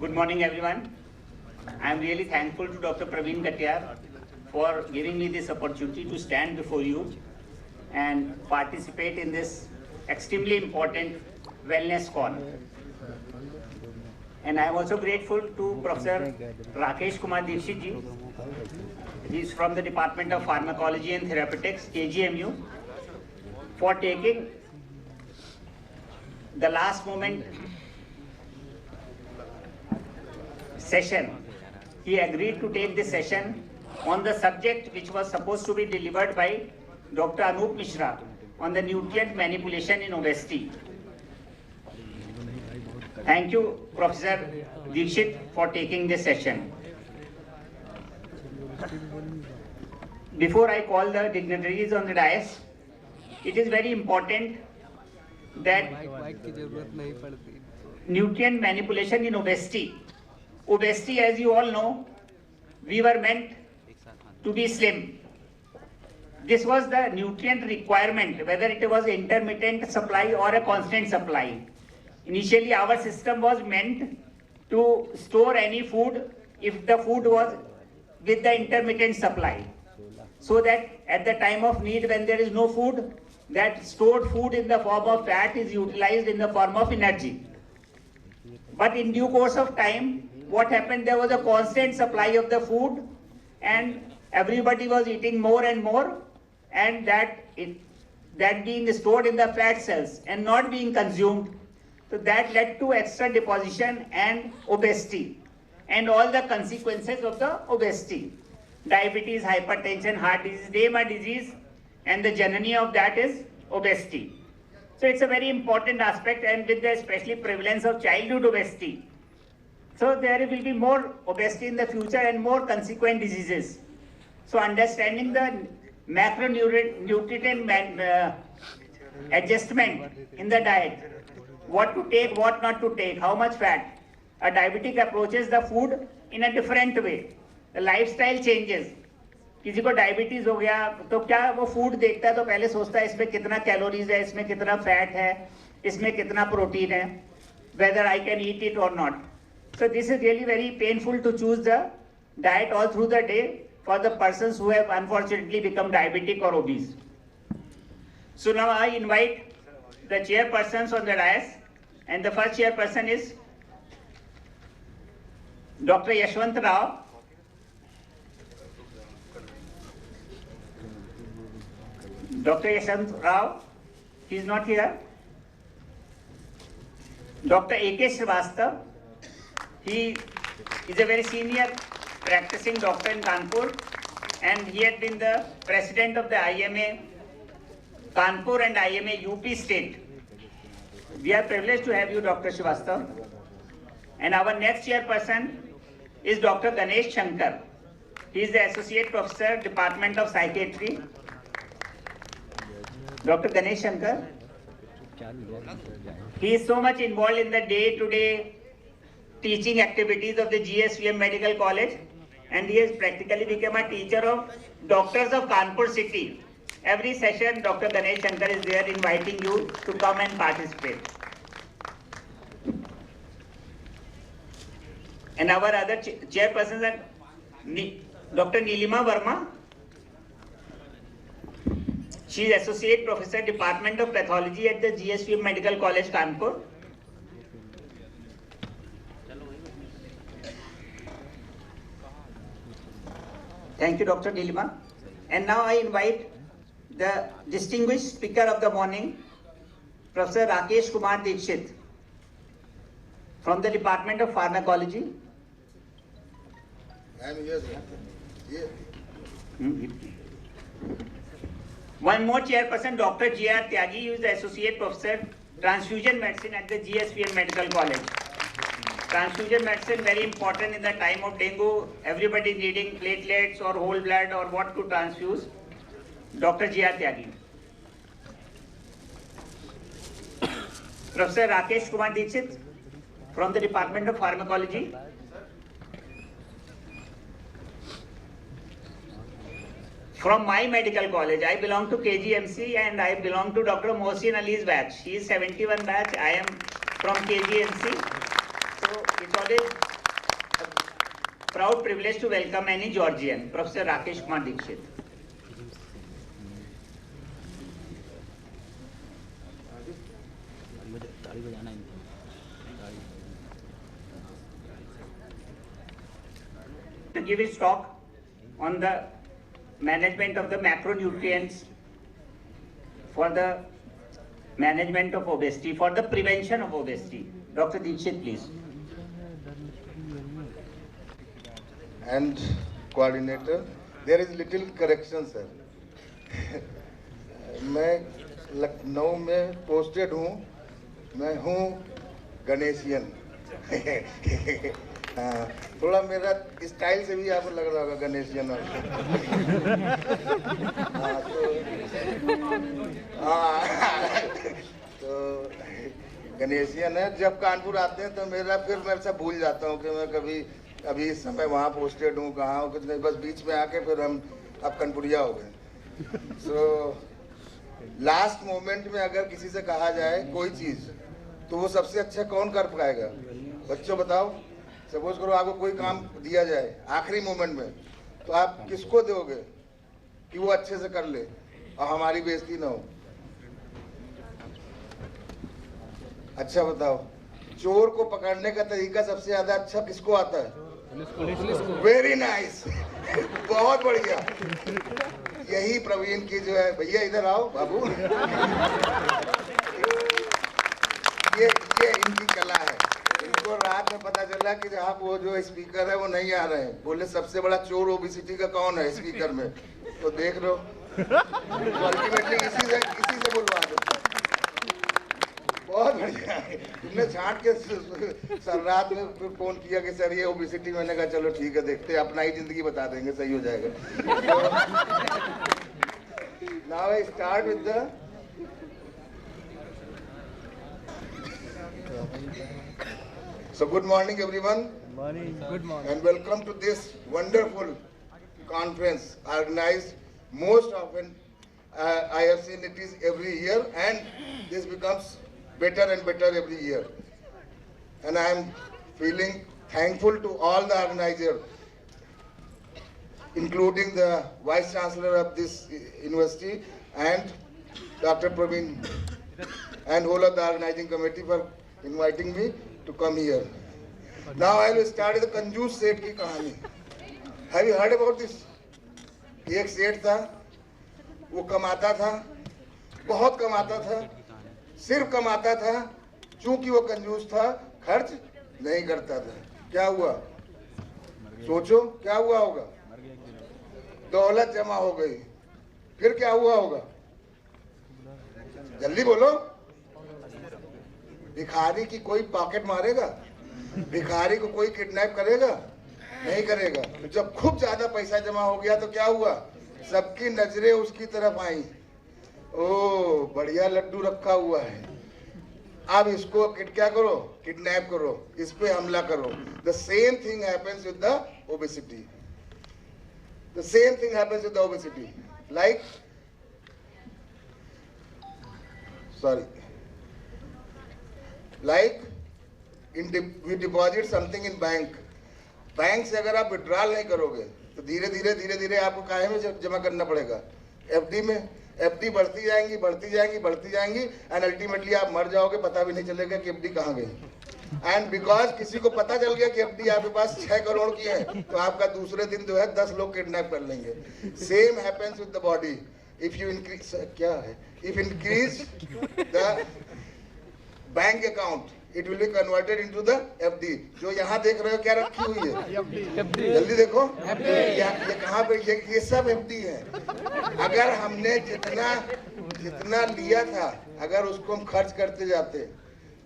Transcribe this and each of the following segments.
Good morning, everyone. I am really thankful to Dr. Praveen Katiyar for giving me this opportunity to stand before you and participate in this extremely important wellness call. And I am also grateful to Professor Rakesh Kumar Dikshit ji. He is from the Department of Pharmacology and Therapeutics, KGMU, for taking the last moment session. He agreed to take this session on the subject which was supposed to be delivered by Dr. Anup Mishra on the nutrient manipulation in obesity. Thank you, Professor Dikshit, for taking this session. Before I call the dignitaries on the dais, it is very important that nutrient manipulation in obesity. Obesity, as you all know, we were meant to be slim. This was the nutrient requirement, whether it was intermittent supply or a constant supply. Initially, our system was meant to store any food if the food was with the intermittent supply, so that at the time of need, when there is no food, that stored food in the form of fat is utilized in the form of energy. But in due course of time, what happened? There was a constant supply of the food, and everybody was eating more and more, and that being stored in the fat cells and not being consumed. So that led to extra deposition and obesity and all the consequences of the obesity. Diabetes, hypertension, heart disease, name a disease, and the janani of that is obesity. So it's a very important aspect, and with the especially prevalence of childhood obesity. So there will be more obesity in the future and more consequent diseases. So understanding the macronutrient adjustment in the diet, what to take, what not to take, how much fat. A diabetic approaches the food in a different way. The lifestyle changes. किसी को diabetes हो गया तो क्या वो food देखता है तो पहले सोचता है इसमें कितना कैलोरीज है, इसमें कितना फैट है, इसमें कितना प्रोटीन है, whether I can eat it or not. So this is really very painful to choose the diet all through the day for the persons who have unfortunately become diabetic or obese. So now I invite the chairpersons on the dais, and the first chairperson is Dr. Yashwant Rao. Dr. Yashwant Rao, he is not here. Dr. A.K. Srivastav, he is a very senior practicing doctor in Kanpur, and he had been the president of the IMA Kanpur and IMA UP state. We are privileged to have you, Dr. Srivastav. And our next chairperson is Dr. Ganesh Shankar. He is the associate professor, Department of Psychiatry. Dr. Ganesh Shankar, he is so much involved in the day-to-day teaching activities of the GSVM Medical College, and he has practically become a teacher of doctors of Kanpur city. Every session, Dr. Ganesh Shankar is there inviting you to come and participate. And our other chairpersons are Dr. Nilima Verma. She is Associate Professor, Department of Pathology at the GSVM Medical College, Kanpur. Thank you, Dr. Nilima. And now I invite the distinguished speaker of the morning, Professor Rakesh Kumar Dikshit, from the Department of Pharmacology. I am here, sir. Here. One more chairperson, Dr. G.R. Tyagi, who is the Associate Professor, Transfusion Medicine at the GSVM Medical College. Transfusion medicine very important in the time of dengue. Everybody needing platelets or whole blood or what to transfuse. Dr. G.R. Tyagi. Professor Rakesh Kumar Dikshit from the Department of from my medical college. I belong to KGMC and I belong to Dr. Mohsin Ali's batch. He is 71 batch. I am from KGMC. So it's always a proud privilege to welcome any Georgian, Professor Rakesh Kumar Dixit. To give his talk on the management of the macronutrients for the management of obesity, for the prevention of obesity. Dr. Dixit, please. And coordinator, there is little correction, sir. मैं लखनऊ में posted हूँ, मैं हूँ गणेशियन। हाँ, थोड़ा मेरा style से भी आपको लग रहा होगा गणेशियन। तो गणेशियन है। जब कानपुर आते हैं तो मैं सब भूल जाता हूँ कि मैं कभी अभी इस समय वहाँ पोस्टेड हूँ, कहाँ हूँ, कुछ नहीं, बस बीच में आके फिर हम अब कनपुरिया हो गए। सो लास्ट मोमेंट में अगर किसी से कहा जाए कोई चीज़ तो वो सबसे अच्छा कौन कर पाएगा? बच्चों बताओ, सपोज करो आपको कोई काम दिया जाए आखिरी मोमेंट में, तो आप किसको दोगे कि वो अच्छे से कर ले और हमारी बेइज्जती ना हो? अच्छा बताओ, चोर को पकड़ने का तरीका सबसे ज्यादा अच्छा किसको आता है? वेरी नाइस, बहुत बढ़िया। यही प्रवीण की जो है, भैया इधर आओ बाबू। ये इनकी कला है। इनको रात में पता चला कि आप वो जो स्पीकर है वो नहीं आ रहे हैं, बोले सबसे बड़ा चोर ओबेसिटी का कौन है स्पीकर में, तो देख लो अल्टीमेटली इसी से बुलवा दो। बहुत बढ़िया। तुमने छांट के सर रात में फिर फोन किया कि सर ये ओबेसिटी, मैंने कहा चलो ठीक है, देखते हैं, अपना ही जिंदगी बता देंगे, सही हो जाएगा। Now I start with the So good morning everyone. Good morning. And welcome to this wonderful conference organized most often. I have seen it is every year, and this becomes better and better every year. And I am feeling thankful to all the organizers, including the Vice Chancellor of this university and Dr. Praveen and whole of the organizing committee for inviting me to come here. Now I will start with the कंजूस सेठ की कहानी. Have you heard about this? एक सेठ था, वो कमाता था, बहुत कमाता था, सिर्फ कमाता था, चूंकि वो कंजूस था, खर्च नहीं करता था। क्या हुआ? सोचो क्या हुआ होगा? दौलत जमा हो गई, फिर क्या हुआ होगा? जल्दी बोलो। भिखारी की कोई पॉकेट मारेगा? भिखारी को कोई किडनैप करेगा? नहीं करेगा। तो जब खूब ज्यादा पैसा जमा हो गया तो क्या हुआ? सबकी नजरें उसकी तरफ आई। ओ बढ़िया लड्डू रखा हुआ है, अब इसको क्या करो? किडनैप करो, इस पे हमला करो। The same thing happens with the obesity. The same thing happens with the obesity. Like we deposit something in bank. Bank से अगर आप विड्रॉल नहीं करोगे तो धीरे धीरे आपको काहे में जमा करना पड़ेगा? एफडी में। एफडी बढ़ती जाएंगी एंड अल्टीमेटली आप मर जाओगे, पता भी नहीं चलेगा कि एफडी कहाँ गई। एंड बिकॉज किसी को पता चल गया कि एफडी आपके पास 6 करोड़ की है, तो आपका दूसरे दिन जो है 10 लोग किडनैप कर लेंगे। Same happens with the body. If you increase, क्या है, if increase the bank account, it will be converted into the FD. जो यहाँ देख रहे हो क्या रखी हुई है? जल्दी देखो, ये कहाँ पे? ये सब एफडी है। अगर हमने जितना लिया था, अगर उसको हम खर्च करते जाते,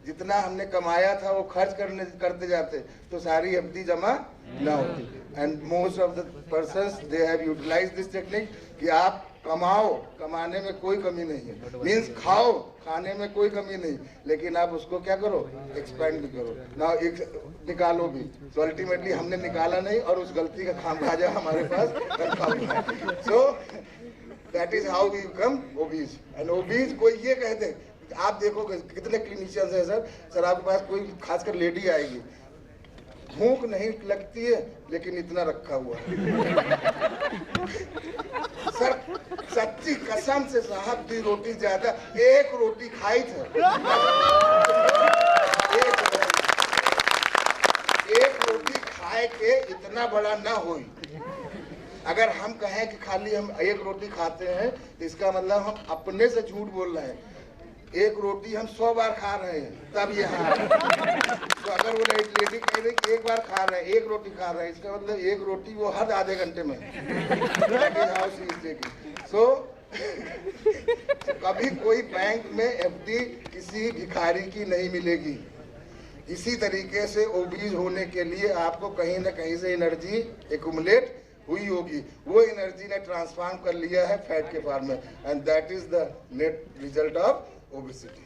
जितना हमने कमाया था वो खर्च करते जाते, तो सारी एफडी जमा ना होती। And most of the persons they have utilised this technique कि आप कमाओ, कमाने में कोई कमी नहीं है, मीन्स खाओ, खाने में कोई कमी नहीं, लेकिन आप उसको क्या करो, एक्सपेंड भी करो ना, एक निकालो भी। तो अल्टीमेटली हमने निकाला नहीं और उस गलती का खामियाजा हमारे पास रखा हुआ है। So that is how we become obese. And obese कोई ये कहते, आप देखो कितने क्लिनिशियंस हैं सर आपके पास कोई खासकर लेडी आएगी, भूख नहीं लगती है लेकिन इतना रखा हुआ है। सर सच्ची कसम से साहब 2 रोटी ज्यादा, 1 रोटी खाई थे, एक रोटी खाए के इतना बड़ा ना होई। अगर हम कहें कि खाली हम 1 रोटी खाते हैं तो इसका मतलब हम अपने से झूठ बोल रहे हैं। 1 रोटी हम 100 बार खा रहे हैं तब ये हाल है। तो अगर वो लेडी कह रही कि 1 बार खा रहे हैं, 1 रोटी खा रहे हैं, इसका मतलब 1 रोटी वो हर आधे घंटे में। सो कभी कोई बैंक में एफडी किसी भिखारी की नहीं मिलेगी। इसी तरीके से ओबीज होने के लिए आपको कहीं ना कहीं से एनर्जी एक्युमुलेट हुई होगी, वो एनर्जी ने ट्रांसफॉर्म कर लिया है फैट के फॉर्म में, and that is the net result of obesity.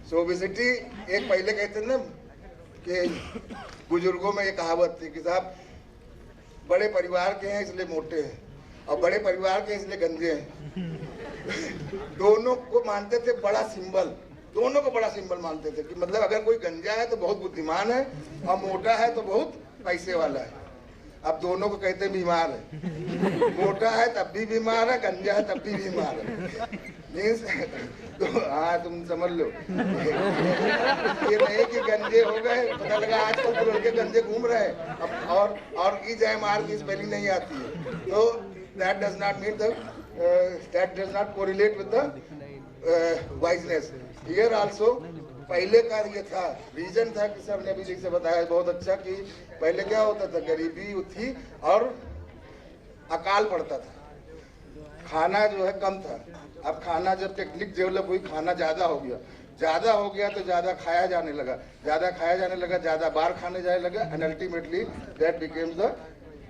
So obesity एक पहले कहते हैं ना कि बुजुर्गों में एक कहावत थी कि साहब बड़े परिवार के हैं इसलिए मोटे हैं और बड़े परिवार के इसलिए गंजे हैं। दोनों को मानते थे बड़ा सिंबल, दोनों को बड़ा सिंबल मानते थे कि मतलब अगर कोई गंजा है तो बहुत बुद्धिमान है और मोटा है तो बहुत पैसे वाला है। अब दोनों को कहते हैं बीमार है, मोटा है तब भी बीमार है, गंजा है तब भी बीमार है। मीन्स तो हाँ तुम समझ लो, ये नहीं कि गंजे हो गए, पता लगा आजकल तो लड़के गंजे घूम रहे हैं और EJMR की स्पेलिंग नहीं आती है। तो that does not mean that does not correlate with the वाइजनेस। Here also पहले का ये था, रीजन था कि सर ने भी जैसे बताया बहुत अच्छा कि पहले क्या होता था, गरीबी थी और अकाल पड़ता था, खाना जो है कम था। अब खाना जब टेक्निक डेवलप हुई, खाना ज्यादा हो गया तो ज्यादा खाया जाने लगा, ज्यादा बार खाने जाने लगा, and ultimately that becomes the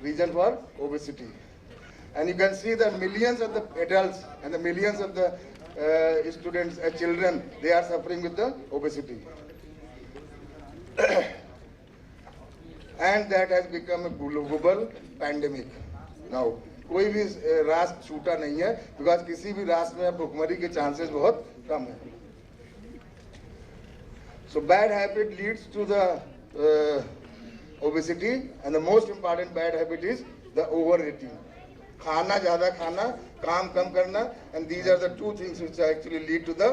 reason for obesity. And you can see the millions of the adults and the millions of the students and children, they are suffering with the obesity. And that has become a global pandemic now. कोई भी राष्ट्र छूटा नहीं है, because किसी भी राष्ट्र में भुखमरी के चांसेस बहुत कम है। So bad habit leads to the obesity, and the most important bad habit is the overeating. खाना ज्यादा खाना, काम कम करना, and these are the 2 things which actually lead to the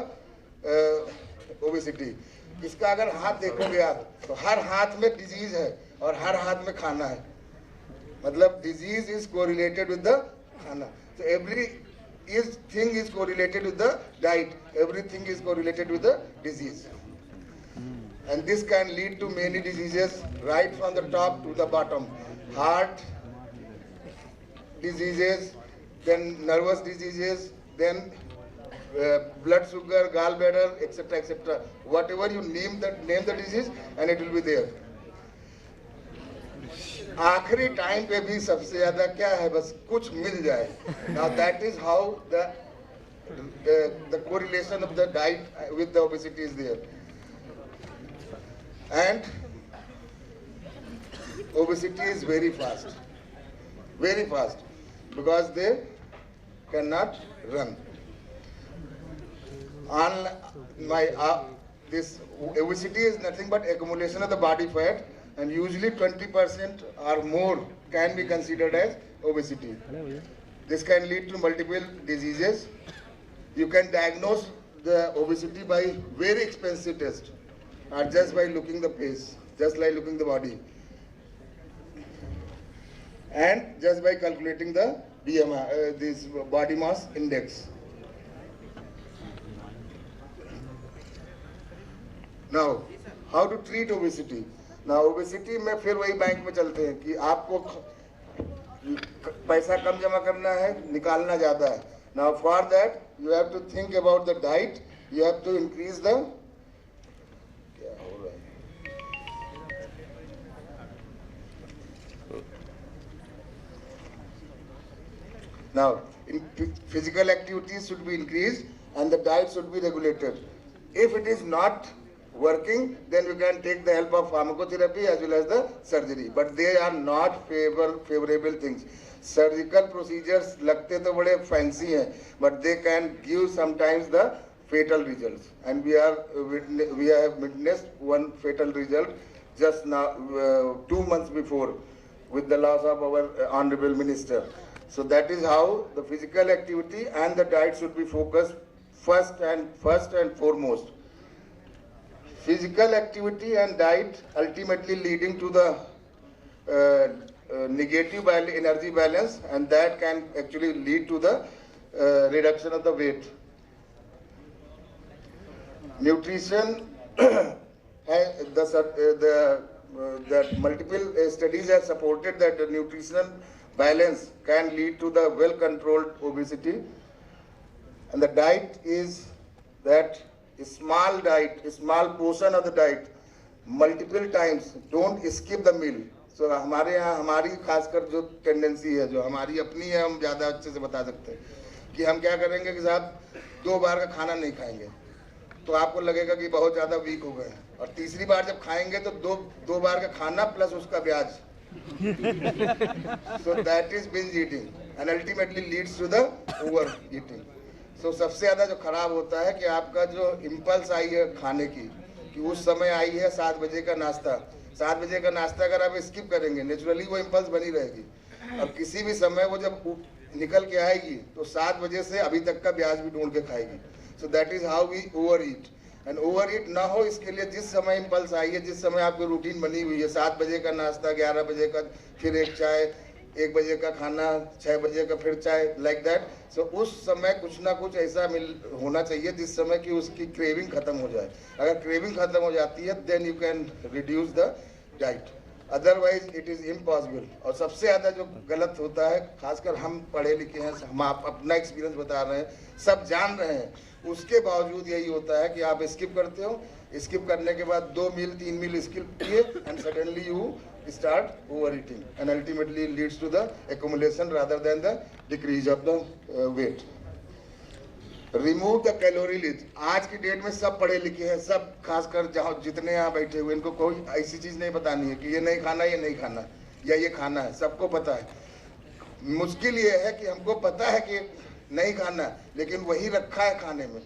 obesity. इसका अगर हाथ देखोगे आप तो हर हाथ में डिजीज है और हर हाथ में खाना है, मतलब disease is correlated with the खाना। So everything is correlated with the diet, everything is correlated with the disease, and this can lead to many diseases right from the top to the bottom. Heart diseases, then nervous diseases, then blood sugar, gallbladder, etc., etc. Whatever you name the disease, and it will be there. आखिरी time पे भी सबसे ज्यादा क्या है, बस कुछ मिल जाए. Now that is how the correlation of the diet with the obesity is there. And obesity is very fast, because they cannot run. This obesity is nothing but accumulation of the body fat, and usually 20% or more can be considered as obesity. This can lead to multiple diseases. You can diagnose the obesity by very expensive test, or just by looking the face, just like looking the body, and just by calculating the BMI, this body mass index. Now, how to treat obesity? Now, obesity में फिर वही bank में चलते हैं कि आपको पैसा कम जमा करना है, निकालना ज़्यादा है. Now, for that, you have to think about the diet. You have to increase the Now, physical activities should be increased and the diet should be regulated. If it is not working, then you can take the help of pharmacotherapy as well as the surgery. But they are not favorable things. Surgical procedures लगते तो बड़े fancy हैं, but they can give sometimes the fatal results. And we have witnessed one fatal result just now, 2 months before, with the loss of our honorable minister. So that is how the physical activity and the diet should be focused first and foremost. Physical activity and diet ultimately leading to the negative energy balance, and that can actually lead to the reduction of the weight. Nutrition, the multiple studies have supported that the nutritional balance can lead to the well-controlled obesity. And the diet is that a small portion of the diet, multiple times, don't skip the meal. So हमारे यहाँ हमारी खासकर जो tendency है, जो हमारी अपनी है, हम ज़्यादा अच्छे से बता सकते हैं कि हम क्या करेंगे कि साहब 2 बार का खाना नहीं खाएंगे, तो आपको लगेगा कि बहुत ज़्यादा वीक हो गए, और तीसरी बार जब खाएंगे तो दो बार का खाना प्लस उसका ब्याज. So that is binge eating and ultimately leads to the overeating. So सबसे ज़्यादा जो खराब होता है कि आपका जो इम्पल्स आई है खाने की, कि उस समय आई है 7 बजे का नाश्ता, 7 बजे का नाश्ता अगर आप स्किप करेंगे, नेचुरली वो इम्पल्स बनी रहेगी, और किसी भी समय वो जब निकल के आएगी तो 7 बजे से अभी तक का ब्याज भी ढूंढ के खाएगी. So that is how we overeat. And overeat ना हो इसके लिए जिस समय इम्पल्स आई है, जिस समय आपकी रूटीन बनी हुई है, 7 बजे का नाश्ता, 11 बजे का फिर एक चाय, 1 बजे का खाना, 6 बजे का फिर चाय, लाइक दैट. सो उस समय कुछ ना कुछ ऐसा होना चाहिए जिस समय कि उसकी क्रेविंग खत्म हो जाए. अगर क्रेविंग खत्म हो जाती है, then you can reduce the diet, otherwise it is impossible. और सबसे ज़्यादा जो गलत होता है, खासकर हम पढ़े लिखे हैं, हम अपना एक्सपीरियंस बता रहे हैं, सब जान रहे हैं, उसके बावजूद यही होता है कि आप स्किप करते हो. स्किप करने के बाद 2 मील 3 मील स्किप किए, and suddenly you start overeating, and ultimately leads to the accumulation rather than the decrease of the weight. Remove the calorie list. आज की डेट में सब पढ़े लिखे हैं, सब खासकर जहाँ जितने यहाँ बैठे हुए, इनको कोई ऐसी चीज़ नहीं बतानी है कि ये नहीं खाना, ये नहीं खाना, या ये खाना है, सबको पता है. मुश्किल ये है कि हमको पता है कि नहीं खाना, लेकिन वही रखा है खाने में.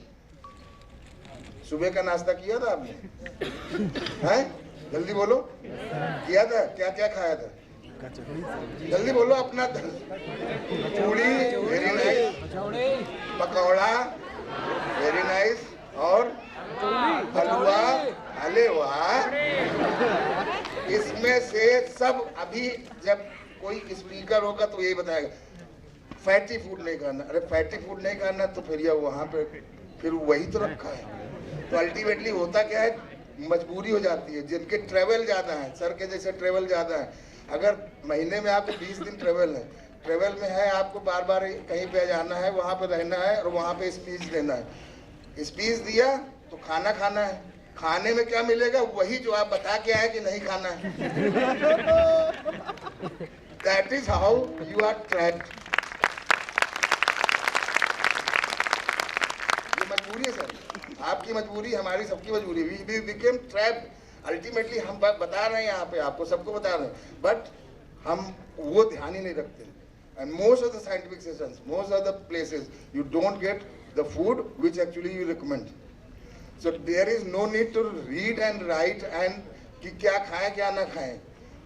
सुबह का नाश्ता किया था आपने? हैं? जल्दी बोलो. किया था? क्या क्या खाया था? जल्दी बोलो अपना. Puri very nice, pakora very nice, और हलवा. अरे वाह. इसमें से सब अभी जब कोई स्पीकर होगा तो यही बताएगा फैटी फूड नहीं खाना. अरे फैटी फूड नहीं खाना तो फिर यह वहाँ पे फिर वही तो रखा है. तो अल्टीमेटली होता क्या है, मजबूरी हो जाती है. जिनके ट्रेवल ज़्यादा है, सर के जैसे ट्रेवल ज़्यादा है, अगर महीने में आपको 20 दिन ट्रेवल है, ट्रेवल में है आपको बार बार कहीं पे जाना है, वहाँ पे रहना है और वहाँ पे स्पीच देना है. स्पीच दिया तो खाना खाना है, खाने में क्या मिलेगा, वही जो आप बता के आए कि नहीं खाना है. That is how you are trapped. ये मजबूरी है सर, आपकी मजबूरी, हमारी सबकी मजबूरी. We became trapped. अल्टीमेटली हम बता रहे हैं यहाँ पे, आपको सबको बता रहे हैं, बट हम वो ध्यान ही नहीं रखते. And most of the scientific sessions, most of the places, you don't get the food which actually you recommend. So there is no need to read and write and कि क्या खाएं क्या ना खाएं,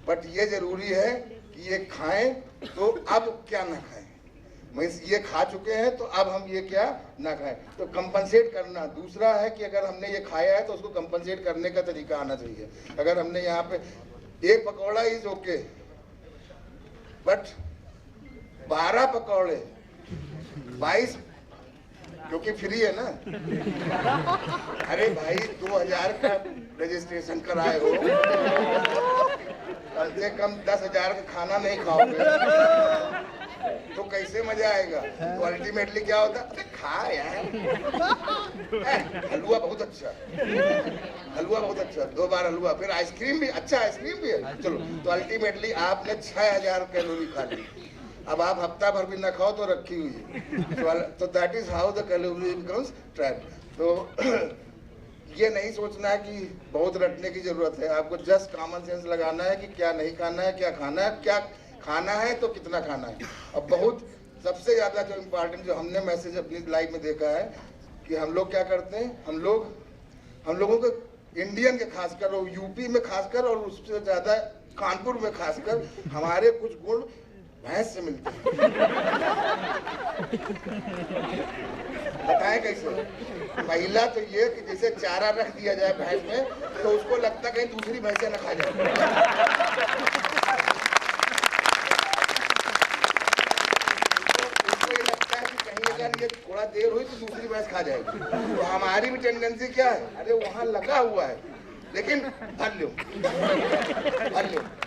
बट ये जरूरी है कि ये खाएं तो अब क्या ना खाएं. ये खा चुके हैं तो अब हम ये क्या ना खाएं. तो कंपनसेट करना. दूसरा है कि अगर हमने ये खाया है तो उसको कंपनसेट करने का तरीका आना चाहिए. अगर हमने यहाँ पे एक पकौड़ा इज ओके, बट 12 पकौड़े 22, क्योंकि फ्री है ना. अरे भाई 2000 का रजिस्ट्रेशन कराए हो, कम से कम 10,000 का खाना नहीं खाओगे तो कैसे मजा आएगा. तो अल्टीमेटली क्या होता है, खा यार, हलवा बहुत अच्छा, हलवा बहुत अच्छा, 2 बार हलवा, फिर आइसक्रीम भी अच्छा, आइसक्रीम भी है, चलो. तो अल्टीमेटली आपने 6000 कैलोरी खा ली. अब आप हफ्ता भर भी ना खाओ तो रखी हुई है। तो that is how the calorie becomes trap. तो ये नहीं सोचना है कि बहुत रटने की जरूरत है, आपको जस्ट कॉमन सेंस लगाना है कि क्या नहीं खाना है, क्या खाना है, क्या खाना है तो कितना खाना है। अब बहुत सबसे ज़्यादा जो इम्पोर्टेंट जो हमने मैसेज अपनी लाइफ में देखा है कि हम लोग क्या करते हैं, हम लोगों को इंडियन के खासकर और यूपी में खासकर और उससे ज़्यादा कानपुर में खासकर हमारे कुछ गुण भैंस से मिलते हैं। बताएं कैसे? महिला तो ये कि जैसे चारा रख दिया जाए भैंस में तो उसको लगता कहीं दूसरी भैंसें न खा जाए। उसको ये लगता है कि कहीं अगर ये थोड़ा देर हुई तो दूसरी भैंस खा जाएगी। तो हमारी भी टेंडेंसी क्या है, अरे वहां लगा हुआ है लेकिन भर लो।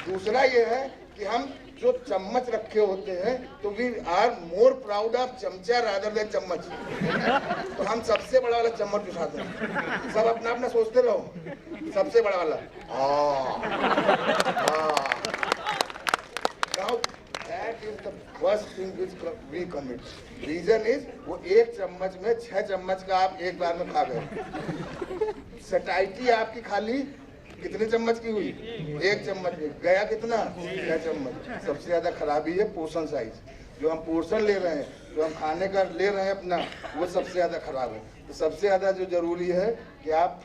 दूसरा ये है कि हम जो चम्मच रखे होते हैं तो we are more proud of चमचा रादर देन चम्मच। तो हम सबसे बड़ा वाला चम्मच उठाते हैं, सब अपना अपना सोचते रहो, सबसे बड़ा वाला। Now that is the first thing which we commit. Reason is वो एक चम्मच में 6 चम्मच का आप एक बार में खा गए। सटाइटी आपकी खाली कितने चम्मच की हुई, एक चम्मच में गया कितना, 6 चम्मच। सबसे ज्यादा खराबी है पोर्शन साइज, जो हम पोर्शन ले रहे हैं, जो हम खाने का ले रहे हैं अपना, वो सबसे ज्यादा खराब है। तो सबसे ज्यादा जो जरूरी है कि आप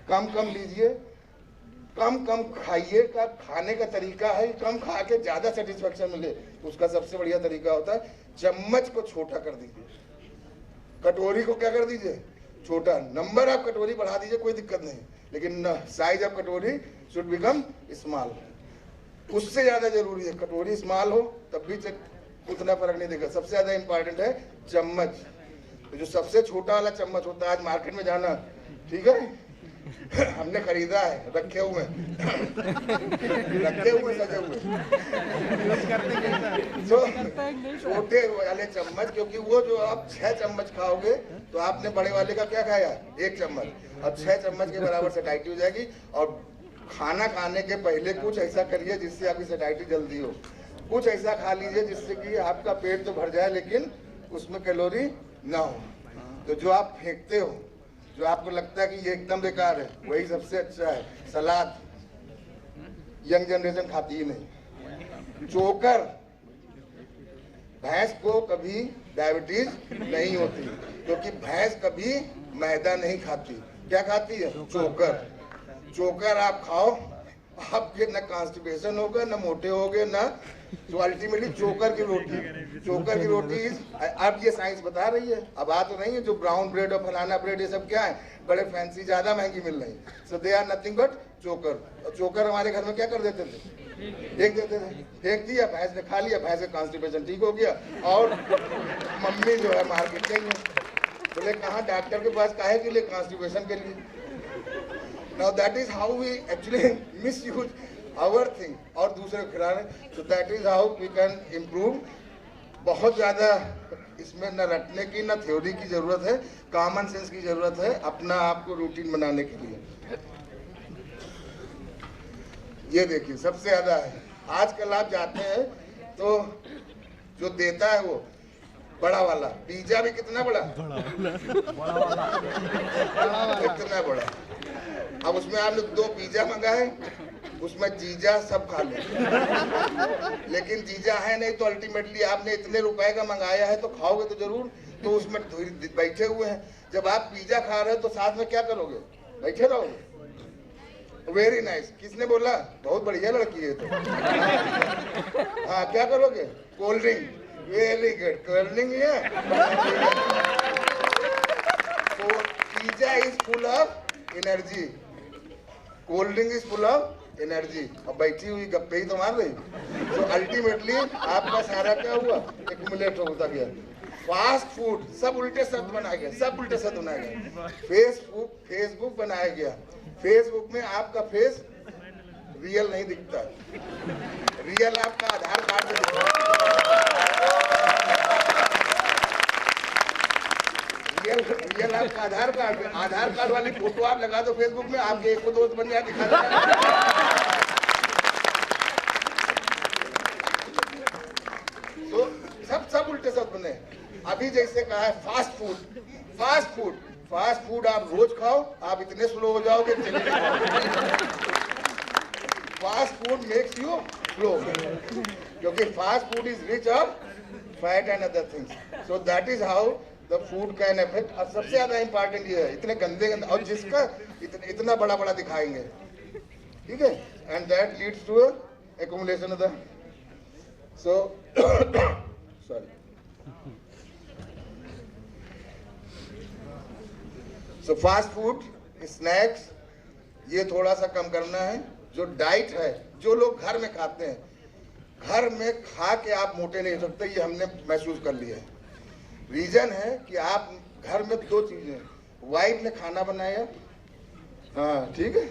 कम कम लीजिए, कम कम खाइए। का खाने का तरीका है कम खा के ज्यादा सेटिस्फेक्शन मिले, उसका सबसे बढ़िया तरीका होता है चम्मच को छोटा कर दीजिए, कटोरी को क्या कर दीजिए, छोटा। नंबर ऑफ कटोरी बढ़ा दीजिए, कोई दिक्कत नहीं, लेकिन साइज ऑफ कटोरी शुड बिकम स्मॉल। उससे ज्यादा जरूरी है कटोरी स्मॉल हो तब भी उतना फर्क नहीं देगा। सबसे ज्यादा इंपॉर्टेंट है चम्मच। तो जो सबसे छोटा वाला चम्मच होता है, आज मार्केट में जाना, ठीक है, हमने खरीदा है, रखे हुए सजे हुए। तो छोटे वाले चम्मच, क्योंकि वो जो आप 6 चम्मच खाओगे तो आपने बड़े वाले का क्या खाया, 1 चम्मच, अब 6 चम्मच के बराबर सटाइटी हो जाएगी। और खाना खाने के पहले कुछ ऐसा करिए जिससे आपकी सटाइटी जल्दी हो। कुछ ऐसा खा लीजिए जिससे कि आपका पेट तो भर जाए लेकिन उसमें कैलोरी ना हो। तो जो आप फेंकते हो, जो आपको लगता है कि ये एकदम बेकार है, वही सबसे अच्छा है। सलाद यंग जनरेशन खाती ही नहीं। चोकर, भैंस को कभी डायबिटीज नहीं होती क्योंकि भैंस कभी मैदा नहीं खाती। क्या खाती है, चोकर। चोकर आप खाओ, आपके न कॉन्स्टिपेशन होगा, न मोटे होगे, न तो अल्टीमेटली चोकर की रोटी अब ये साइंस बता रही है। अब आ तो नहीं है जो ब्राउन ब्रेड और फलाना ब्रेड ये सब क्या है, बड़े फैंसी, ज्यादा महंगी मिल रही। सो दे आर नथिंग बट चोकर। चोकर हमारे घर में क्या कर देते थे, फेंक देते थे, फेंक दिया, भैंस ने खा लिया, भैंस का कॉन्स्टिपेशन ठीक हो गया। और मम्मी जो है मार्केट गई है, बोले कहाँ डॉक्टर के पास, काहे के लिए, कॉन्स्टिपेशन के लिए। Now that is how we actually misuse our thing और दूसरे खिला रहे। तो that is how we can improve. बहुत ज्यादा इसमें न रटने की न थ्योरी की जरूरत है, कॉमन सेंस की जरूरत है अपना आपको रूटीन बनाने के लिए। ये देखिए सबसे ज्यादा है, आजकल आप जाते हैं तो जो देता है वो बड़ा वाला पिज्जा भी कितना बड़ा इतना बड़ा। अब उसमें आपने 2 पिज्जा मंगाए, उसमें जीजा सब खा ले, लेकिन जीजा है नहीं तो अल्टीमेटली आपने इतने रुपए का मंगाया है तो खाओगे तो जरूर, तो उसमें बैठे हुए हैं। जब आप पिज्जा खा रहे हो तो साथ में क्या करोगे, बैठे रहोगे। वेरी नाइस, किसने बोला, बहुत बढ़िया लड़की है तो। हाँ क्या करोगे, cold drink, very good, cold drink लिया। तो pizza is full of energy, cold drink is full of energy. अब बैठी हुई गप्पे ही तो मार रही। तो अल्टीमेटली आपका सारा क्या हुआ, एक्यूमुलेट होता गया। फास्ट फूड सब उल्टे शब्द बनाया गया, सब उल्टे शब्द बनाया गया। फेसबुक बनाया गया, फेसबुक में आपका फेस रियल नहीं दिखता, रियल आपका आधार कार्ड में दिखता है। रियल आपका आधार कार्ड में, आधार कार्ड वाली फोटो आप लगा दो फेसबुक में, आपके 1 दोस्त बन जाए, दिखा दो। अभी जैसे कहा है फास्ट फूड आप रोज खाओ, आप इतने स्लो हो जाओगे चले नहीं पाओगे। Fast food makes you slow, क्योंकि fast food is rich of fat and other things, so that is how the food can affect. और सबसे ज्यादा इंपॉर्टेंट ये है, इतने गंदे और जिसका इतना बड़ा दिखाएंगे, ठीक है, and that leads to accumulation of the so fast food, snacks, ये थोड़ा सा कम करना है। जो डाइट है, जो लोग घर में खाते हैं, घर में खा के आप मोटे नहीं हो सकते, ये हमने महसूस कर लिया है। रीजन है कि आप घर में दो चीजें, वाइफ ने खाना बनाया, हाँ ठीक है,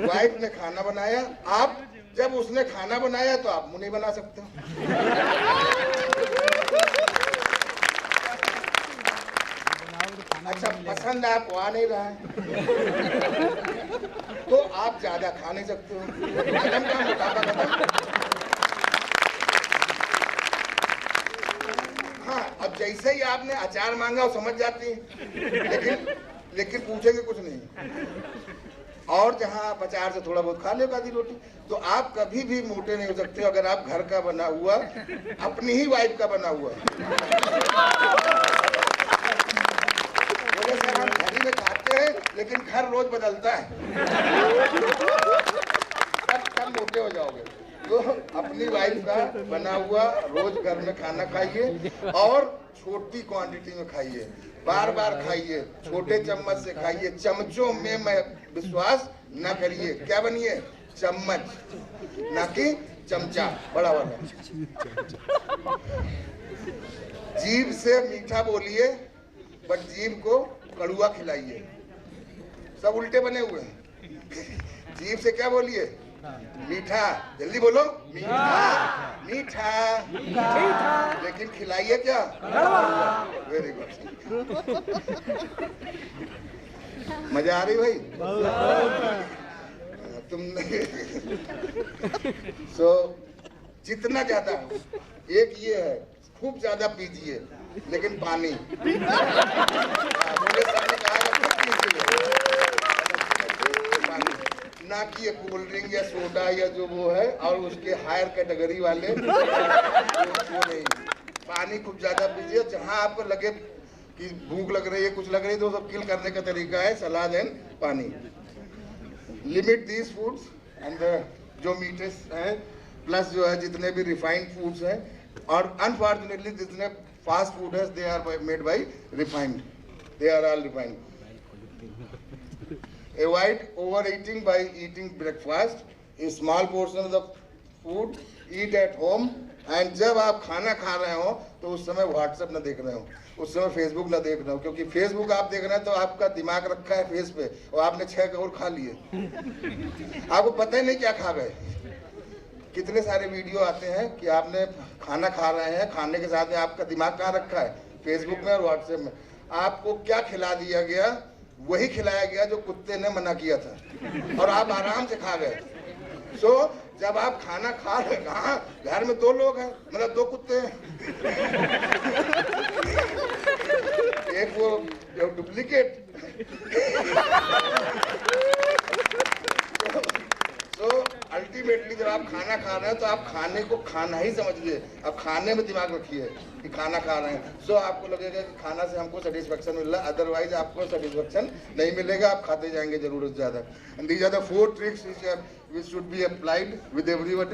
वाइफ ने खाना बनाया, आप जब उसने खाना बनाया तो आप मुंह नहीं बना सकते। अच्छा, पसंद आपको आ नहीं रहा है तो आप ज्यादा खा नहीं सकते हो, कदम का मोटापा कदम। हाँ, अब जैसे ही आपने अचार मांगा वो समझ जाती है, लेकिन पूछेंगे कुछ नहीं। और जहां आप अचार से थोड़ा बहुत खा लेगा आधी रोटी, तो आप कभी भी मोटे नहीं हो सकते अगर आप घर का बना हुआ, अपनी ही वाइफ का बना हुआ। सर हम घर में खाते हैं लेकिन घर रोज बदलता है, तब मोटे हो जाओगे। तो अपनी वाइफ का बना हुआ रोज घर में खाना खाइए और छोटी क्वांटिटी में खाइए, बार बार खाइए, छोटे चम्मच से खाइए। चमचों में मैं विश्वास न करिए, क्या बनिए, चम्मच, ना कि चमचा बड़ा वाला। जीभ से मीठा बोलिए, बट जीभ को कड़ुआ खिलाइए। सब उल्टे बने हुए हैं। जीभ से क्या बोलिए, मीठा, जल्दी बोलो, मीठा मीठा, लेकिन खिलाइए क्या, वेरी गुड। मजा आ रही भाई, तुम जितना ज्यादा, एक ये है, खूब ज्यादा पीजिए लेकिन पानी। ना कि ये कोल्ड ड्रिंक या सोडा या जो वो है, और उसके हायर कैटेगरी वाले वो नहीं। पानी खूब ज्यादा पीजिए। जहां आपको लगे कि भूख लग रही है, कुछ लग रही है, तो सब किल करने का तरीका है सलाद एंड पानी। लिमिट दीज फूड्स एंड जो मीठे हैं, प्लस जो है जितने भी रिफाइंड फूड्स हैं, और अनफॉर्चुनेटली जितने फास्ट फूड है, they are made by refined, they are all refined. Avoid overeating by eating breakfast, a small portion of the food, eat at home, and जब आप खाना खा रहे हो तो उस समय व्हाट्सएप ना देख रहे हो, उस समय फेसबुक ना देख रहे हो, क्योंकि फेसबुक आप देख रहे हैं तो आपका दिमाग रखा है फेस पे और आपने 6 करोड़ खा लिए, आपको पता ही नहीं क्या खा गए। कितने सारे वीडियो आते हैं कि आपने खाना खा रहे हैं, खाने के साथ में आपका दिमाग कहाँ रखा है, फेसबुक में और व्हाट्सएप में। आपको क्या खिला दिया गया, वही खिलाया गया जो कुत्ते ने मना किया था, और आप आराम से खा गए। सो जब आप खाना खा रहे, कहाँ घर में 2 लोग हैं, मतलब 2 कुत्ते हैं, एक वो डुप्लीकेट। तो अल्टीमेटली जब आप खाना खा रहे हैं तो आप खाने को खाना ही समझिए, अब खाने में दिमाग रखिए कि खाना खा रहे हैं। सो आपको लगेगा कि खाना से हमको सेटिस्फेक्शन मिल रहा है, अदरवाइज आपको सेटिस्फेक्शन नहीं मिलेगा, आप खाते जाएंगे जरूरत से ज्यादा। And these are the 4 tricks which should be applied with everyone,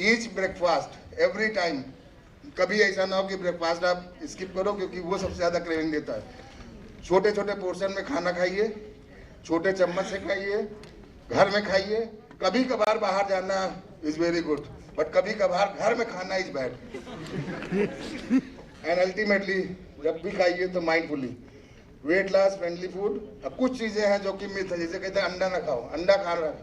each breakfast, every time। कभी ऐसा ना हो कि ब्रेकफास्ट आप स्किप करो, क्योंकि वो सबसे ज्यादा क्रेविंग देता है। छोटे छोटे पोर्शन में खाना खाइए, छोटे चम्मच से खाइए, घर में खाइए। कभी कभार बाहर जाना इज वेरी गुड, बट कभी कभार घर में खाना इज बैड। एंड अल्टीमेटली जब भी खाइए तो mindfully. Weight loss friendly food. अब कुछ चीजें हैं जो कि मिथ है, जैसे कहते हैं अंडा ना खाओ, अंडा खा रहा है,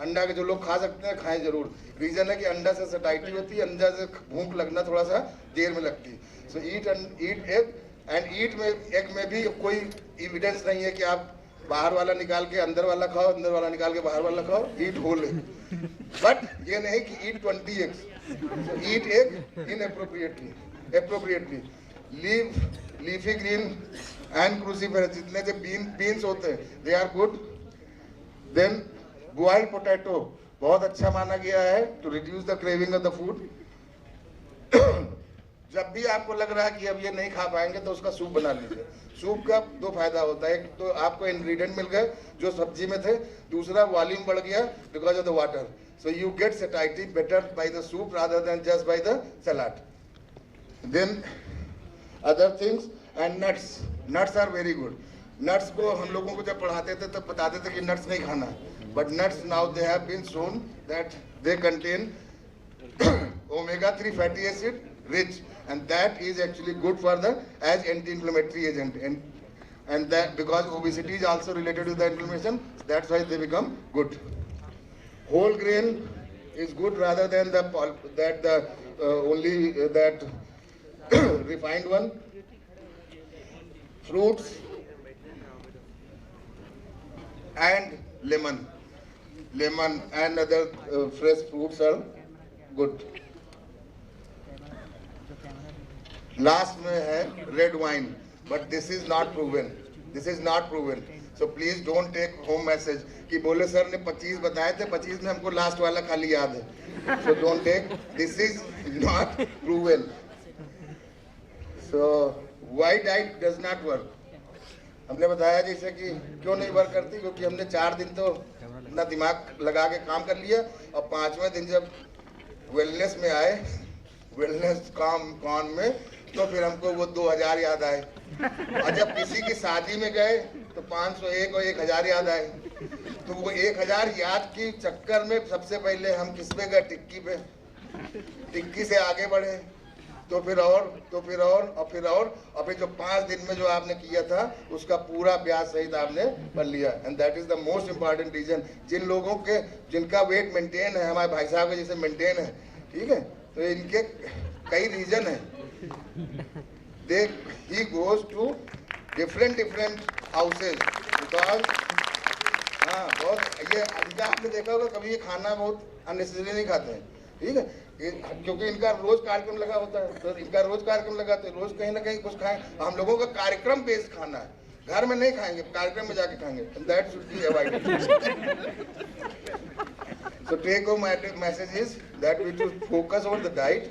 अंडा के जो लोग खा सकते हैं खाएं जरूर। रीजन है कि अंडा से सटाइटी होती है, अंडा से भूख लगना थोड़ा सा देर में लगती है। सो ईट एग, एंड ईट में एग में भी कोई एविडेंस नहीं है कि आप बाहर वाला निकाल के अंदर वाला खाओ, अंदर वाला निकाल के बाहर वाला खाओ। ईट होल एग, बट ये नहीं कि eat 20 eggs. Eat egg in appropriately. Leafy green and cruciferous, जितने जो बीन्स होते हैं, they are good. Then boiled potato बहुत अच्छा माना गया है to reduce the craving of the food. जब भी आपको लग रहा है कि अब ये नहीं खा पाएंगे तो उसका सूप बना लीजिए। सूप का दो फायदा होता है, एक तो आपको इंग्रेडिएंट मिल गए जो सब्जी में थे, दूसरा वॉल्यूम बढ़ गया because of the water, so you get satisfied better by the soup rather than just by the salad. Then other things and nuts are very good. Nuts को हम लोगों को जब पढ़ाते थे तब बताते थे कि नट्स नहीं खाना, but nuts now they have been shown that they contain omega-3 fatty acid rich, and that is actually good for the as anti-inflammatory agent, and that because obesity is also related to the inflammation, that's why they become good. Whole grain is good rather than the only that refined one. Fruits and lemon and other fresh fruits are good. Last में है red wine, but this is not proven, so please don't take home message कि बोले sir ने 25 बताए थे, 25 में हमको last वाला खाली याद है, so don't take, this is not proven. So why diet does not work, हमने बताया जैसे कि क्यों नहीं वर्क करती, क्योंकि हमने 4 दिन तो अपना दिमाग लगा के काम कर लिया, और 5वें दिन जब वेलनेस में आए, वेलनेस कॉन में, तो फिर हमको वो 2000 याद आए, और जब किसी की शादी में गए तो 501 और 1000 याद आए, तो वो 1000 याद की चक्कर में सबसे पहले हम किस पे गए, टिक्की पे, टिक्की से आगे बढ़े, तो फिर जो 5 दिन में जो आपने किया था उसका पूरा ब्याज सहित आपने कर लिया, and that is the most important reason. जिन लोगों के जिनका वेट मेंटेन है, हमारे भाई साहब के जैसे मेंटेन है, ठीक है, तो इनके कई रीजन है, he goes to different houses because बहुत ये आपने देखा होगा, कभी ये खाना बहुत अननेसेसरी नहीं खाते हैं, ठीक है, क्योंकि इनका रोज कार्यक्रम लगा होता है, तो इनका रोज कार्यक्रम लगा, तो रोज कहीं ना कहीं कुछ खाएं। हम लोगों का कार्यक्रम बेस्ड खाना है, घर में नहीं खाएंगे, कार्यक्रम में जाके खाएंगे, that should be avoided. So take home message is that we should focus on the diet,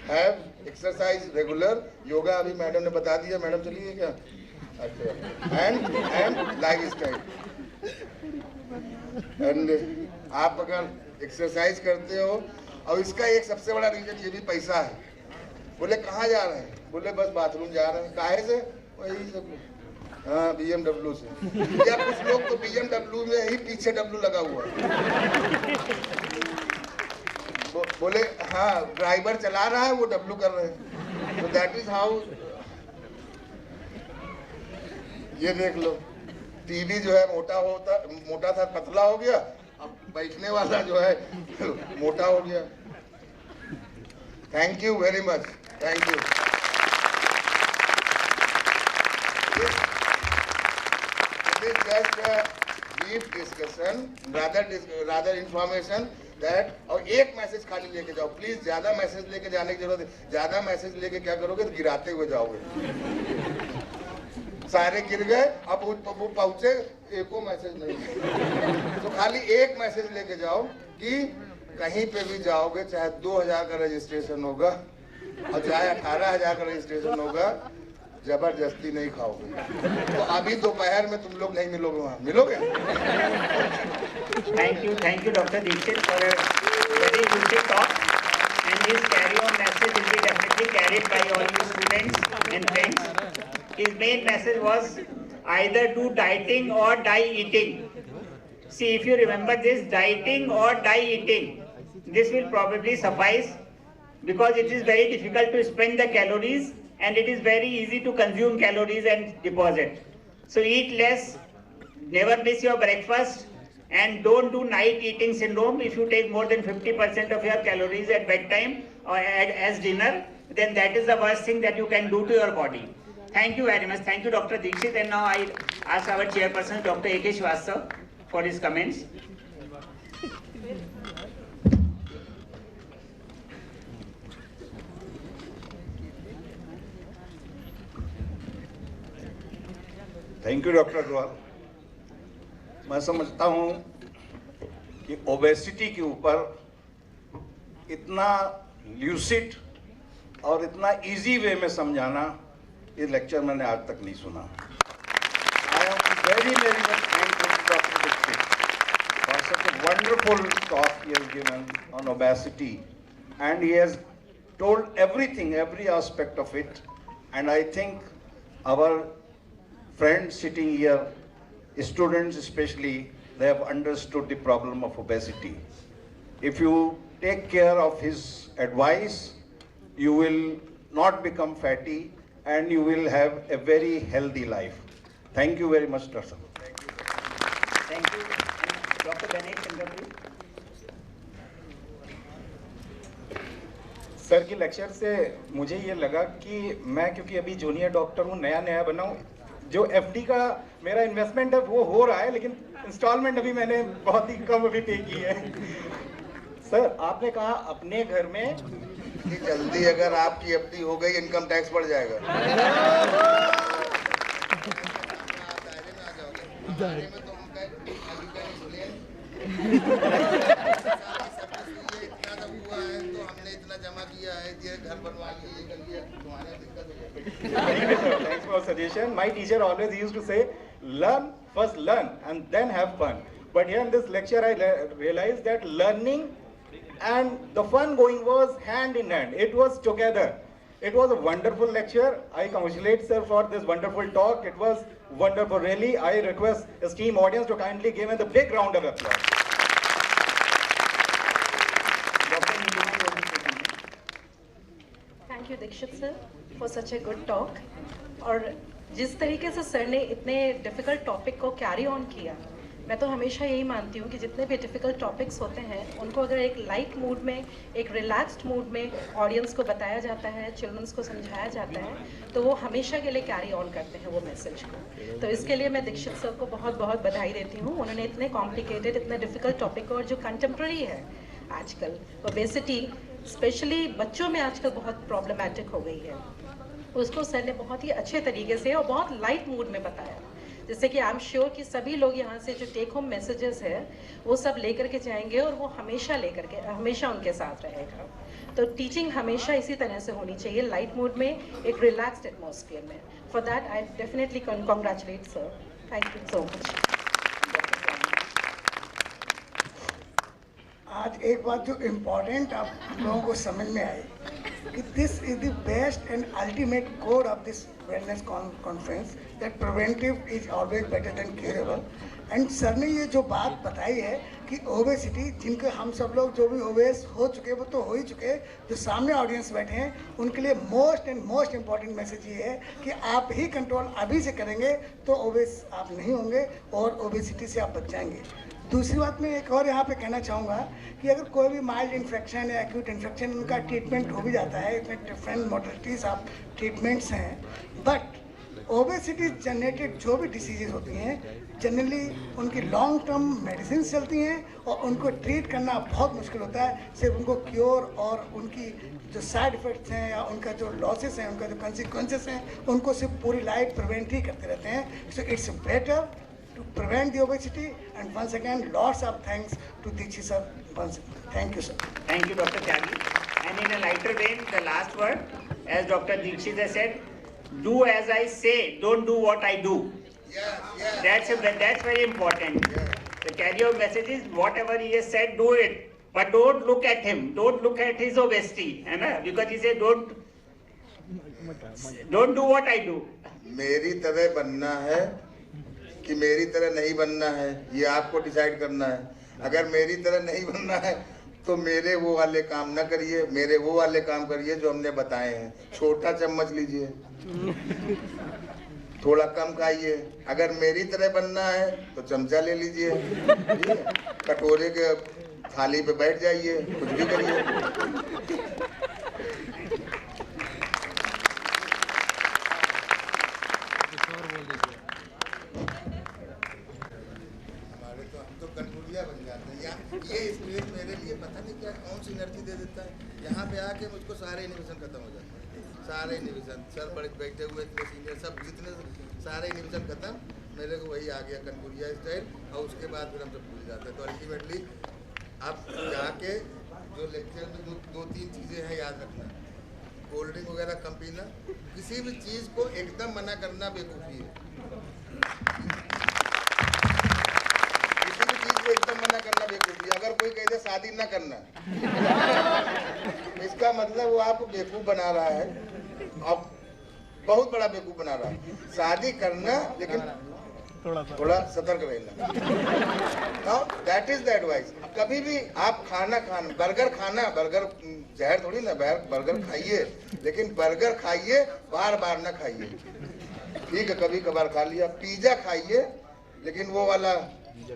have exercise regular, yoga अभी मैडम ने बता दिया, मैडम चलिए क्या, अच्छा, and lifestyle, and आप अगर एक्सरसाइज करते हो, और इसका एक सबसे बड़ा रीजन ये भी पैसा है। बोले कहाँ जा रहे हैं, बोले बस बाथरूम जा रहे हैं, काहे से, वही सब, हाँ BMW से, या कुछ लोग तो BMW में ही पीछे W लगा हुआ है, बोले हाँ ड्राइवर चला रहा है, वो W कर रहे हैं, तो दैट इज हाउ। ये देख लो, टीवी जो है मोटा था पतला हो गया, अब बैठने वाला जो है मोटा हो गया। Thank you very much, thank you. This is just a brief discussion, rather information that, और एक मैसेज खाली लेके जाओ प्लीज, ज्यादा मैसेज लेके जाने की जरूरत है, ज्यादा मैसेज लेके क्या करोगे, तो गिराते हुए जाओगे, सारे गिर गए, अब वो पहुंचे एको मैसेज नहीं, तो खाली एक मैसेज लेके जाओ कि कहीं पे भी जाओगे, चाहे 2000 का रजिस्ट्रेशन होगा और चाहे 18000 का रजिस्ट्रेशन होगा, जबरदस्ती नहीं खाओगे, तो अभी दोपहर में तुम लोग नहीं मिलोगे, वहाँ मिलोगे। Thank you Dr. Dixit for a very lucid talk, and his carry-on message will be definitely carried by all his students and friends. His main message was either do dieting or die eating. See, if you remember this, dieting or die eating, this will probably suffice, because it is very difficult to spend the calories, and it is very easy to consume calories and deposit. So eat less, never miss your breakfast, and don't do night eating syndrome. If you take more than 50% of your calories at bedtime or as dinner, then that is the worst thing that you can do to your body. Thank you very much. Thank you, Dr. Dixit. And now I ask our chairperson, Dr. A.K. Srivastava, for his comments. Thank you doctor Agarwal. मैं समझता हूँ कि obesity के ऊपर इतना lucid और इतना easy way में समझाना ये लेक्चर मैंने आज तक नहीं सुना। I am very very much thankful to doctor Dixit for such a wonderful talk he has given on obesity, and he has told everything, every aspect of it. And I think our friends sitting here, students especially, they have understood the problem of obesity. If you take care of his advice, you will not become fatty and you will have a very healthy life. Thank you very much, Dr. Thank you. Dr. Ganesh Chandra, please. Sir की lecture से मुझे ये लगा कि मैं क्योंकि अभी junior doctor हूँ, नया बना हूँ, जो एफडी का मेरा इन्वेस्टमेंट है वो हो रहा है, लेकिन इंस्टॉलमेंट अभी मैंने बहुत ही कम अभी पे की है। सर आपने कहा अपने घर में कि जल्दी अगर आपकी एफडी हो गई इनकम टैक्स बढ़ जाएगा। दायरे में तो उनका इतना सब हुआ है तो हमने इतना जमा किया है, ये घर बनवा लिए, ये कर लिया, तुम्हारे दिक्कत हो जाएगी। Thanks for suggestion. My teacher always used to say, first learn and then have fun. But here in this lecture, I realized that learning and the fun going was hand in hand. It was together. It was a wonderful lecture. I congratulate sir for this wonderful talk. It was wonderful. Really, I request esteemed audience to kindly give him a big round of applause. Thank you Dikshit sir for such a good talk. और जिस तरीके से sir ने इतने difficult topic को carry on किया, मैं तो हमेशा यही मानती हूँ कि जितने भी डिफ़िकल्ट टॉपिक्स होते हैं उनको अगर एक लाइट मूड में, एक रिलैक्स्ड मूड में ऑडियंस को बताया जाता है, चिल्ड्रंस को समझाया जाता है, तो वो हमेशा के लिए कैरी ऑन करते हैं वो मैसेज को। तो इसके लिए मैं दीक्षित सर को बहुत बहुत बधाई देती हूँ। उन्होंने इतने कॉम्प्लिकेटेड, इतने डिफ़िकल्ट टॉपिक को, और जो कंटेम्प्रेरी है आजकल, ओबेसिटी स्पेशली बच्चों में आजकल बहुत प्रॉब्लमेटिक हो गई है, उसको सर ने बहुत ही अच्छे तरीके से और बहुत लाइट मूड में बताया, जिससे कि आई एम श्योर कि सभी लोग यहाँ से जो टेक होम मैसेजेस है वो सब लेकर के जाएंगे और वो हमेशा उनके साथ रहेगा। तो टीचिंग हमेशा इसी तरह से होनी चाहिए, लाइट मूड में, एक रिलैक्स्ड एटमॉस्फेयर में। For that I definitely congratulate sir. Thank you so much. आज एक बात जो इम्पोर्टेंट आप लोगों को समझ में आई कि this is the best and ultimate core of this wellness conference, that preventive is always better than curable. And sir ने ये जो बात बताई है कि ओबेसिटी, जिनके हम सब लोग जो भी ओबेस हो चुके वो तो हो ही चुके, जो सामने ऑडियंस बैठे हैं उनके लिए मोस्ट इम्पॉर्टेंट मैसेज ये है कि आप ही कंट्रोल अभी से करेंगे तो ओबेस आप नहीं होंगे और ओबेसिटी से आप बच जाएंगे। दूसरी बात मैं एक और यहाँ पे कहना चाहूँगा कि अगर कोई भी माइल्ड इन्फेक्शन या एक्यूट इन्फेक्शन, उनका ट्रीटमेंट हो भी जाता है, इतने डिफरेंट मॉडलिटीज़ ऑफ ट्रीटमेंट्स हैं, बट ओबेसिटी जनरेटेड जो भी डिसीजेज होती हैं जनरली उनकी लॉन्ग टर्म मेडिसिन चलती हैं और उनको ट्रीट करना बहुत मुश्किल होता है। सिर्फ उनको क्योर और उनकी जो साइड इफ़ेक्ट्स हैं या उनका जो लॉसेस हैं, उनका जो कंसिक्वेंसेस हैं, उनको सिर्फ पूरी लाइफ प्रिवेंट ही करते रहते हैं। So it's better to prevent the obesity, and once again lots of thanks to Dikshit sir once again. Thank you sir. Thank you Dr. Tyagi. And in a lighter vein, the last word, as Dr. Dikshit has said, do as I say, don't do what I do. That's very important. The carry of message is whatever he has said, do it, but don't look at him, don't look at his obesity, है ना? Because he said don't do what I do. मेरी तरह बनना है कि मेरी तरह नहीं बनना है, ये आपको डिसाइड करना है। अगर मेरी तरह नहीं बनना है तो मेरे वो वाले काम ना करिए, मेरे वो वाले काम करिए जो हमने बताए हैं। छोटा चम्मच लीजिए, थोड़ा कम खाइए। अगर मेरी तरह बनना है तो चमचा ले लीजिए, ठीक है? कटोरे के थाली पे बैठ जाइए, कुछ भी करिए। ये स्पेस मेरे लिए पता नहीं क्या कौन सी एनर्जी दे देता है। यहाँ पे आके मुझको सारे इनोवेशन खत्म हो जाते हैं, सारे इनोवेशन। सर बड़े बैठे हुए इतने सीनियर, सब जितने सारे इनिबिशन खत्म, मेरे को वही आ गया कनपुरिया स्टाइल, और उसके बाद फिर हम सब भूल जाते हैं। तो अल्टीमेटली आप जाके जो लेक्चर में जो 2-3 चीज़ें हैं याद रखना, कोल्ड ड्रिंक वगैरह कम पीना, किसी भी चीज़ को एकदम मना करना बेवकूफ़ी है। किसी भी चीज़ को एकदम मना करना बेवकूफ़ी है। अगर कोई कहते शादी ना करना, इसका मतलब वो आपको बेवकूफ़ बना रहा है, अब बहुत बड़ा बेवकूफ़ बना रहा है। शादी करना, लेकिन थोड़ा सतर्क रहना। That is the advice. कभी भी आप बर्गर जहर थोड़ी ना, बर्गर खाइए, लेकिन बर्गर खाइए, बार बार ना खाइए, ठीक है? कभी कभार खा लिया। पिज्जा खाइए, लेकिन वो वाला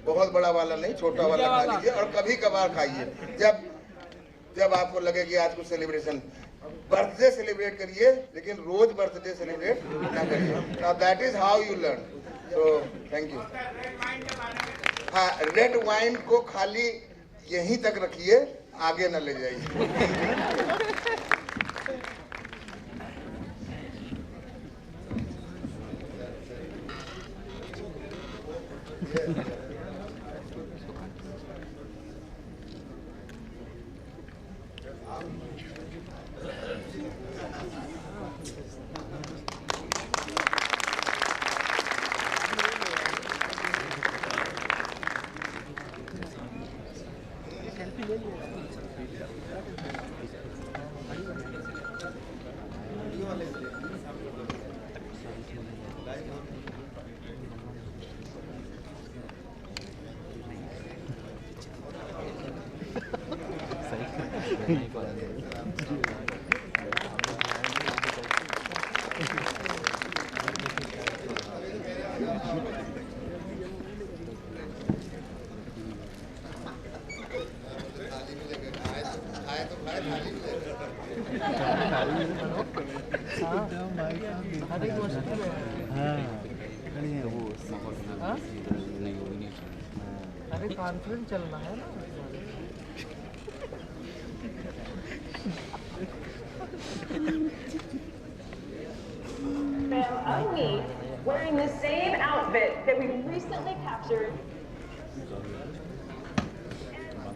बहुत बड़ा वाला नहीं, छोटा वाला खा लीजिए, और कभी कभार खाइए जब आपको लगे कि आज कुछ सेलिब्रेशन। बर्थडे सेलिब्रेट करिए, लेकिन रोज बर्थडे सेलिब्रेट ना करिए। Now that is how you learn. So thank you. हाँ, रेड वाइन को खाली यहीं तक रखिए, आगे न ले जाइए। अरे कॉन्फ्रेंस चल रहा है ना। Of me wearing the same outfit that we recently captured.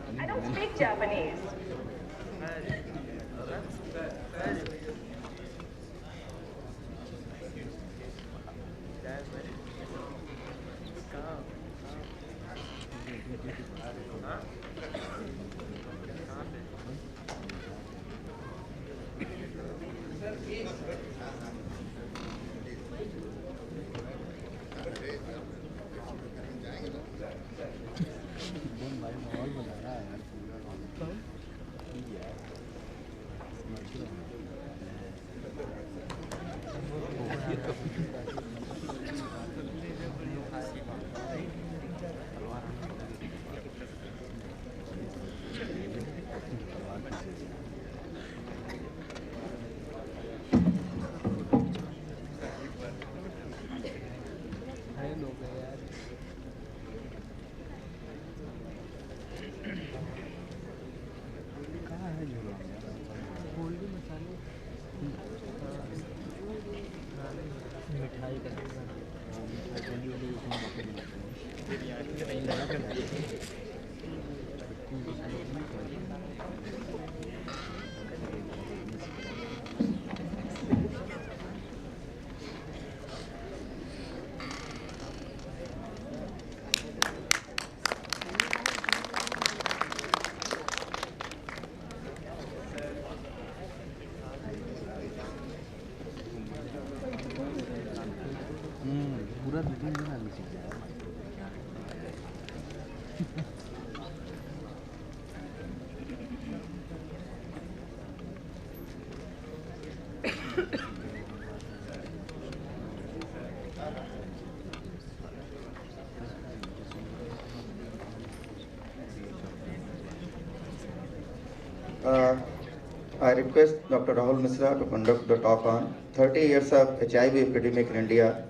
And I don't speak Japanese. पूरा 2-3 दिन आगे सीख जाएगा। I request Dr. Rahul Misra to conduct the talk on 30 years of HIV epidemic in India